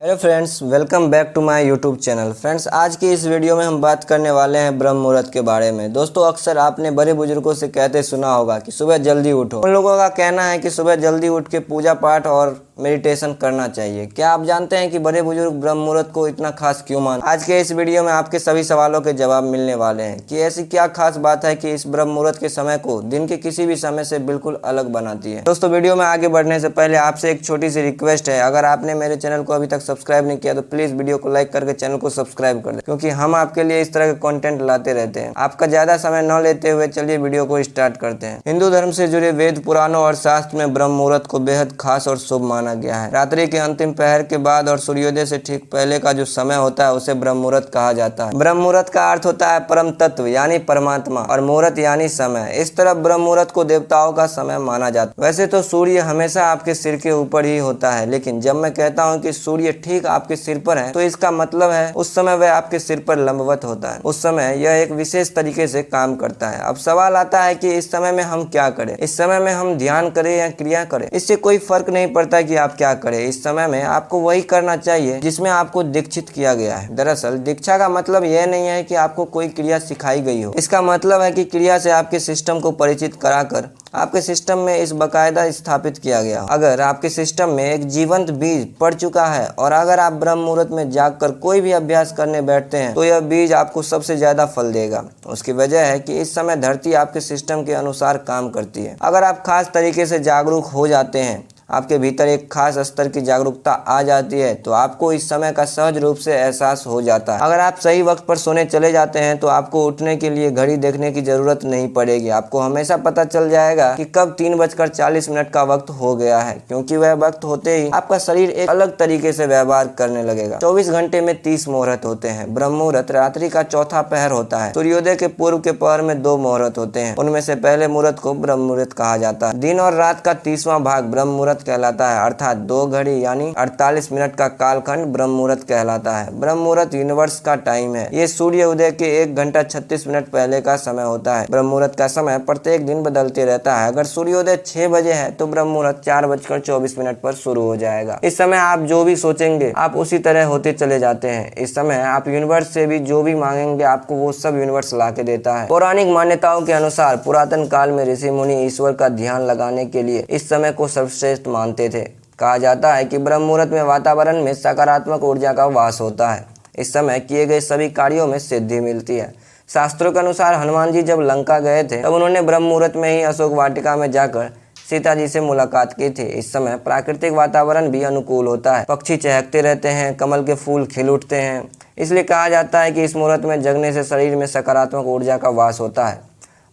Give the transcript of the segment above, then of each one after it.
Hello friends, welcome back to my YouTube channel. Friends, आज की इस वीडियो में हम बात करने वाले हैं ब्रह्म मुहूर्त के बारे में। दोस्तों, अक्सर आपने बड़े बुजुर्गों से कहते सुना होगा कि सुबह जल्दी उठो। उन लोगों का कहना है कि सुबह जल्दी उठ के पूजा पाठ और मेडिटेशन करना चाहिए। क्या आप जानते हैं कि बड़े बुजुर्ग ब्रह्म मुहूर्त को इतना खास क्यों मानते हैं? आज के इस वीडियो में आपके सभी सवालों के जवाब मिलने वाले हैं कि ऐसी क्या खास बात है कि इस ब्रह्म मुहूर्त के समय को दिन के किसी भी समय से बिल्कुल अलग बनाती है। दोस्तों, वीडियो में आगे बढ़ने से पहले आपसे एक छोटी सी रिक्वेस्ट है। अगर आपने मेरे चैनल को अभी तक सब्सक्राइब नहीं किया तो प्लीज वीडियो को लाइक करके चैनल को सब्सक्राइब कर दें, क्योंकि हम आपके लिए इस तरह के कंटेंट लाते रहते हैं। आपका ज्यादा समय न लेते हुए चलिए वीडियो को स्टार्ट करते हैं। हिंदू धर्म से जुड़े वेद, पुराणों और शास्त्र में ब्रह्म मुहूर्त को बेहद खास और शुभ माना गया है। रात्रि के अंतिम पहर के बाद और सूर्योदय से ठीक पहले का जो समय होता है उसे ब्रह्म मुहूर्त कहा जाता है। ब्रह्म मुहूर्त का अर्थ होता है परम तत्व यानी परमात्मा, और मुहूर्त यानी समय। इस तरह ब्रह्म मुहूर्त को देवताओं का समय माना जाता है। वैसे तो सूर्य हमेशा आपके सिर के ऊपर ही होता है, लेकिन जब मैं कहता हूँ कि सूर्य ठीक आपके सिर पर है तो इसका मतलब है उस समय वह आपके सिर पर लंबवत होता है। उस समय यह एक विशेष तरीके से काम करता है। अब सवाल आता है कि इस समय में हम क्या करें? इस समय में हम ध्यान करें या क्रिया करें, इससे कोई फर्क नहीं पड़ता कि आप क्या करें। इस समय में आपको वही करना चाहिए जिसमें आपको दीक्षित किया गया है। दरअसल दीक्षा का मतलब यह नहीं है कि आपको कोई क्रिया सिखाई गई हो। इसका मतलब है कि क्रिया से आपके सिस्टम को परिचित कराकर आपके सिस्टम में इस बाकायदा स्थापित किया गया। अगर आपके सिस्टम में एक जीवंत बीज पड़ चुका है और अगर आप ब्रह्म मुहूर्त में जागकर कोई भी अभ्यास करने बैठते हैं तो यह बीज आपको सबसे ज्यादा फल देगा। उसकी वजह है कि इस समय धरती आपके सिस्टम के अनुसार काम करती है। अगर आप खास तरीके से जागरूक हो जाते हैं, आपके भीतर एक खास स्तर की जागरूकता आ जाती है, तो आपको इस समय का सहज रूप से एहसास हो जाता है। अगर आप सही वक्त पर सोने चले जाते हैं तो आपको उठने के लिए घड़ी देखने की जरूरत नहीं पड़ेगी। आपको हमेशा पता चल जाएगा कि कब 3:40 का वक्त हो गया है, क्योंकि वह वक्त होते ही आपका शरीर एक अलग तरीके से व्यवहार करने लगेगा। 24 घंटे में 30 मुहूर्त होते हैं। ब्रह्म मुहूर्त रात्रि का चौथा पहर होता है। सूर्योदय के पूर्व के पहर में 2 मुहूर्त होते हैं। उनमें से पहले मुहूर्त को ब्रह्म मुहूर्त कहा जाता है। दिन और रात का 30वां भाग ब्रह्म मुहूर्त कहलाता है, अर्थात 2 घड़ी यानी 48 मिनट का कालखंड ब्रह्म मुहूर्त कहलाता है। ब्रह्म मुहूर्त यूनिवर्स का टाइम है। ये सूर्य उदय के 1 घंटा 36 मिनट पहले का समय होता है। ब्रह्म मुहूर्त का समय प्रत्येक दिन बदलते रहता है। अगर सूर्योदय 6 बजे है तो ब्रह्म मुहूर्त 4:24 पर शुरू हो जाएगा। इस समय आप जो भी सोचेंगे आप उसी तरह होते चले जाते हैं। इस समय आप यूनिवर्स से भी जो भी मांगेंगे आपको वो सब यूनिवर्स ला के देता है। पौराणिक मान्यताओं के अनुसार पुरातन काल में ऋषि मुनि ईश्वर का ध्यान लगाने के लिए इस समय को सर्वश्रेष्ठ मानते थे। कहा जाता है कि ब्रह्म मुहूर्त में वातावरण में सकारात्मक ऊर्जा का वास होता है। इस समय किए गए सभी कार्यों में सिद्धि मिलती है। शास्त्रों के अनुसार हनुमान जी जब लंका गए थे तब उन्होंने ब्रह्म मुहूर्त में ही अशोक वाटिका में जाकर सीता जी से मुलाकात की थी। इस समय प्राकृतिक वातावरण भी अनुकूल होता है। पक्षी चहकते रहते हैं, कमल के फूल खिल उठते हैं। इसलिए कहा जाता है कि इस मुहूर्त में जगने से शरीर में सकारात्मक ऊर्जा का वास होता है।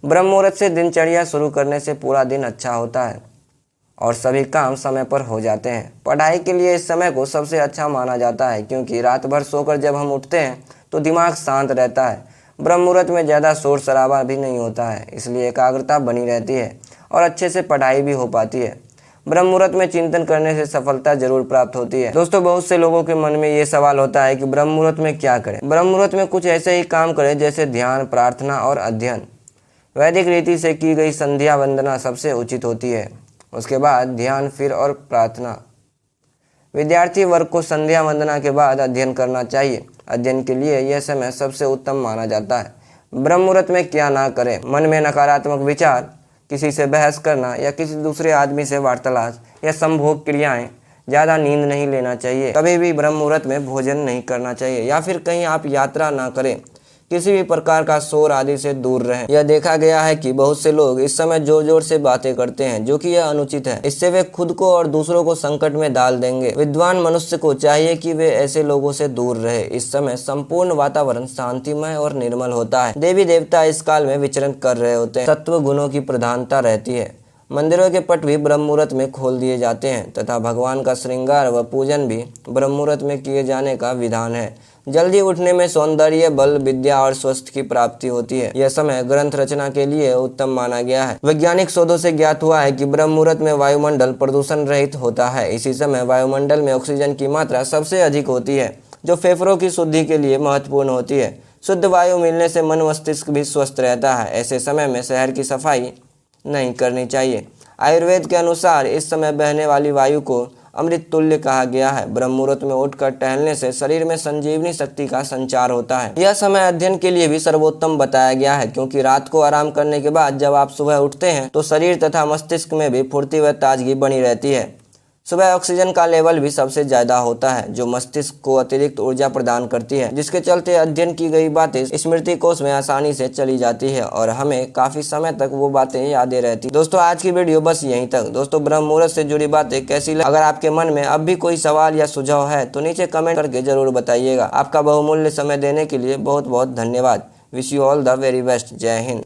ब्रह्म मुहूर्त से दिनचर्या शुरू करने से पूरा दिन अच्छा होता है और सभी काम समय पर हो जाते हैं। पढ़ाई के लिए इस समय को सबसे अच्छा माना जाता है, क्योंकि रात भर सोकर जब हम उठते हैं तो दिमाग शांत रहता है। ब्रह्म मुहूर्त में ज़्यादा शोर शराबा भी नहीं होता है, इसलिए एकाग्रता बनी रहती है और अच्छे से पढ़ाई भी हो पाती है। ब्रह्म मुहूर्त में चिंतन करने से सफलता जरूर प्राप्त होती है। दोस्तों, बहुत से लोगों के मन में ये सवाल होता है कि ब्रह्म मुहूर्त में क्या करें। ब्रह्म मुहूर्त में कुछ ऐसे ही काम करें जैसे ध्यान, प्रार्थना और अध्ययन। वैदिक रीति से की गई संध्या वंदना सबसे उचित होती है। उसके बाद ध्यान, फिर और प्रार्थना। विद्यार्थी वर्ग को संध्या वंदना के बाद अध्ययन करना चाहिए। अध्ययन के लिए यह समय सबसे उत्तम माना जाता है। ब्रह्म मुहूर्त में क्या ना करें। मन में नकारात्मक विचार, किसी से बहस करना या किसी दूसरे आदमी से वार्तालाप या संभोग क्रियाएं, ज़्यादा नींद नहीं लेना चाहिए। कभी भी ब्रह्म मुहूर्त में भोजन नहीं करना चाहिए या फिर कहीं आप यात्रा ना करें। किसी भी प्रकार का शोर आदि से दूर रहें। यह देखा गया है कि बहुत से लोग इस समय जोर जोर से बातें करते हैं, जो कि यह अनुचित है। इससे वे खुद को और दूसरों को संकट में डाल देंगे। विद्वान मनुष्य को चाहिए कि वे ऐसे लोगों से दूर रहे। इस समय संपूर्ण वातावरण शांतिमय और निर्मल होता है। देवी देवता इस काल में विचरण कर रहे होते हैं। तत्व गुणों की प्रधानता रहती है। मंदिरों के पट भी ब्रह्म मुहूर्त में खोल दिए जाते हैं तथा भगवान का श्रृंगार व पूजन भी ब्रह्म मुहूर्त में किए जाने का विधान है। जल्दी उठने में सौंदर्य, बल, विद्या और स्वास्थ्य की प्राप्ति होती है। यह समय ग्रंथ रचना के लिए उत्तम माना गया है। वैज्ञानिक शोधों से ज्ञात हुआ है कि ब्रह्म मुहूर्त में वायुमंडल प्रदूषण रहित होता है। इसी समय वायुमंडल में ऑक्सीजन की मात्रा सबसे अधिक होती है, जो फेफड़ों की शुद्धि के लिए महत्वपूर्ण होती है। शुद्ध वायु मिलने से मन मस्तिष्क भी स्वस्थ रहता है। ऐसे समय में शहर की सफाई नहीं करनी चाहिए। आयुर्वेद के अनुसार इस समय बहने वाली वायु को अमृत तुल्य कहा गया है। ब्रह्म मुहूर्त में उठकर टहलने से शरीर में संजीवनी शक्ति का संचार होता है। यह समय अध्ययन के लिए भी सर्वोत्तम बताया गया है, क्योंकि रात को आराम करने के बाद जब आप सुबह उठते हैं तो शरीर तथा मस्तिष्क में भी फुर्ती व ताजगी बनी रहती है। सुबह ऑक्सीजन का लेवल भी सबसे ज्यादा होता है, जो मस्तिष्क को अतिरिक्त ऊर्जा प्रदान करती है, जिसके चलते अध्ययन की गई बातें स्मृति कोश में आसानी से चली जाती है और हमें काफी समय तक वो बातें यादें रहती। दोस्तों आज की वीडियो बस यहीं तक। दोस्तों ब्रह्म मुहूर्त से जुड़ी बातें कैसी लगी? अगर आपके मन में अब भी कोई सवाल या सुझाव है तो नीचे कमेंट करके जरूर बताइएगा। आपका बहुमूल्य समय देने के लिए बहुत बहुत धन्यवाद। Wish you all the very best. जय हिंद।